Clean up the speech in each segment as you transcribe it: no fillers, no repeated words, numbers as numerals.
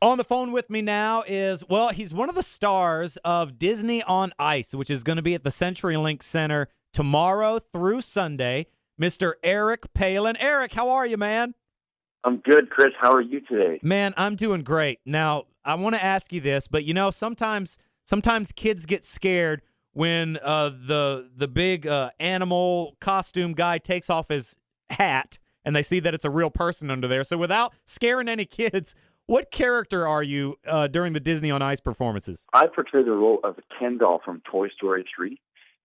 On the phone with me now is, well, he's one of the stars of Disney on Ice, which is going to be at the CenturyLink Center tomorrow through Sunday, Mr. Eric Palin. Eric, how are you, man? I'm good, Chris. How are you today? Man, I'm doing great. Now, I want to ask you this, but sometimes kids get scared when the big animal costume guy takes off his hat and they see that it's a real person under there. So without scaring any kids, what character are you during the Disney on Ice performances? I portray the role of Ken doll from Toy Story 3,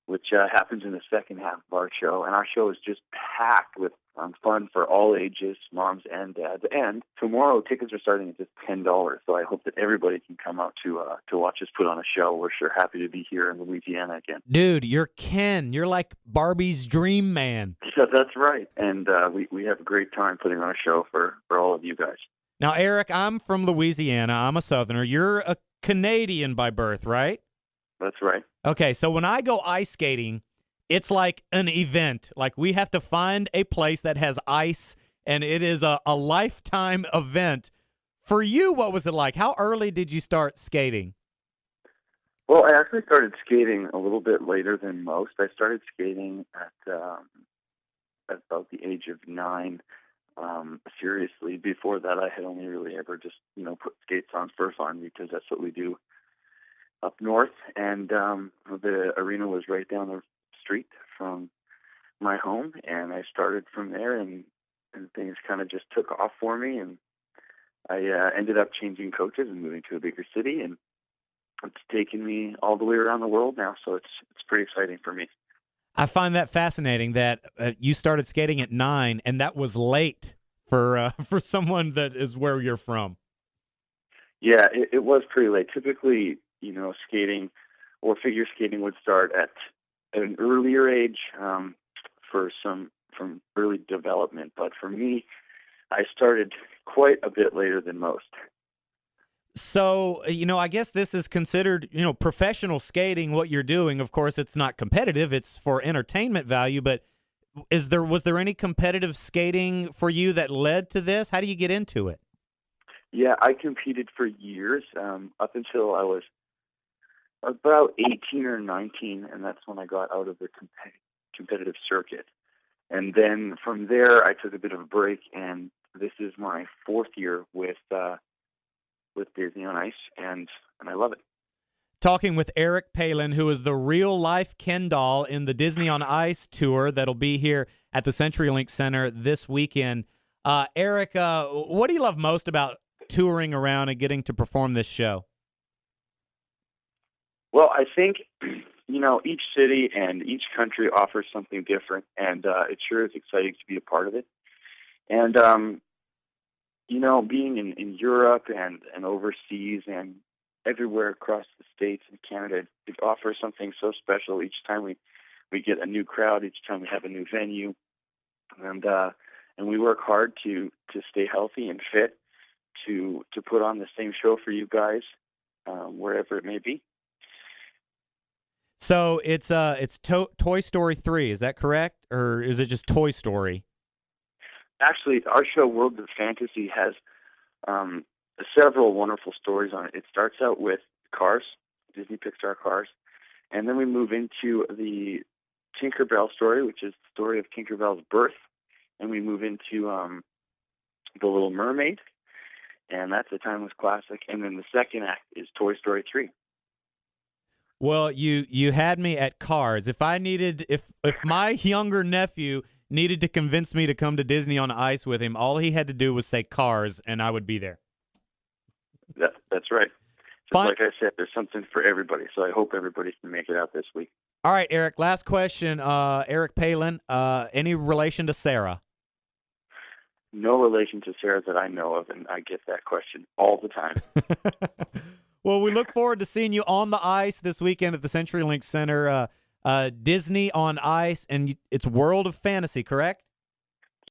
which happens in the second half of our show. And our show is just packed with fun for all ages, moms and dads. And tomorrow, tickets are starting at just $10. So I hope that everybody can come out to watch us put on a show. We're sure happy to be here in Louisiana again. Dude, you're Ken. You're like Barbie's dream man. Yeah, that's right. And we have a great time putting on a show for all of you guys. Now, Eric, I'm from Louisiana. I'm a Southerner. You're a Canadian by birth, right? That's right. Okay, so when I go ice skating, it's like an event. Like we have to find a place that has ice, and it is a lifetime event. For you, what was it like? How early did you start skating? Well, I actually started skating a little bit later than most. I started skating at about the age of 9. Seriously, before that, I had only really ever just put skates on for fun because that's what we do up north. And the arena was right down the street from my home, and I started from there, and things kind of just took off for me, and I ended up changing coaches and moving to a bigger city, and it's taken me all the way around the world now, so it's pretty exciting for me. I find that fascinating that you started skating at 9, and that was late for someone that is where you're from. Yeah, it was pretty late. Typically, skating or figure skating would start at an earlier age from early development. But for me, I started quite a bit later than most. So, I guess this is considered, professional skating, what you're doing. Of course, it's not competitive. It's for entertainment value. But was there any competitive skating for you that led to this? How do you get into it? Yeah, I competed for years up until I was about 18 or 19, and that's when I got out of the competitive circuit. And then from there, I took a bit of a break, and this is my 4th year with Disney on Ice, and I love it. Talking with Eric Palin, who is the real-life Ken doll in the Disney on Ice tour that'll be here at the CenturyLink Center this weekend. Eric, what do you love most about touring around and getting to perform this show? Well, I think, each city and each country offers something different, and it sure is exciting to be a part of it. And, being in Europe and overseas and everywhere across the States and Canada, it offers something so special each time we get a new crowd, each time we have a new venue. And we work hard to stay healthy and fit to put on the same show for you guys, wherever it may be. So it's Toy Story 3, is that correct? Or is it just Toy Story? Actually, our show, World of Fantasy, has several wonderful stories on it. It starts out with Cars, Disney Pixar Cars, and then we move into the Tinkerbell story, which is the story of Tinkerbell's birth, and we move into The Little Mermaid, and that's a timeless classic. And then the second act is Toy Story 3. Well, you had me at Cars. If my younger nephew needed to convince me to come to Disney on Ice with him, all he had to do was say Cars, and I would be there. That's right. Just like I said, there's something for everybody, so I hope everybody can make it out this week. All right, Eric, last question. Eric Palin, any relation to Sarah? No relation to Sarah that I know of, and I get that question all the time. Well, we look forward to seeing you on the ice this weekend at the CenturyLink Center. Disney on Ice, and it's World of Fantasy, correct?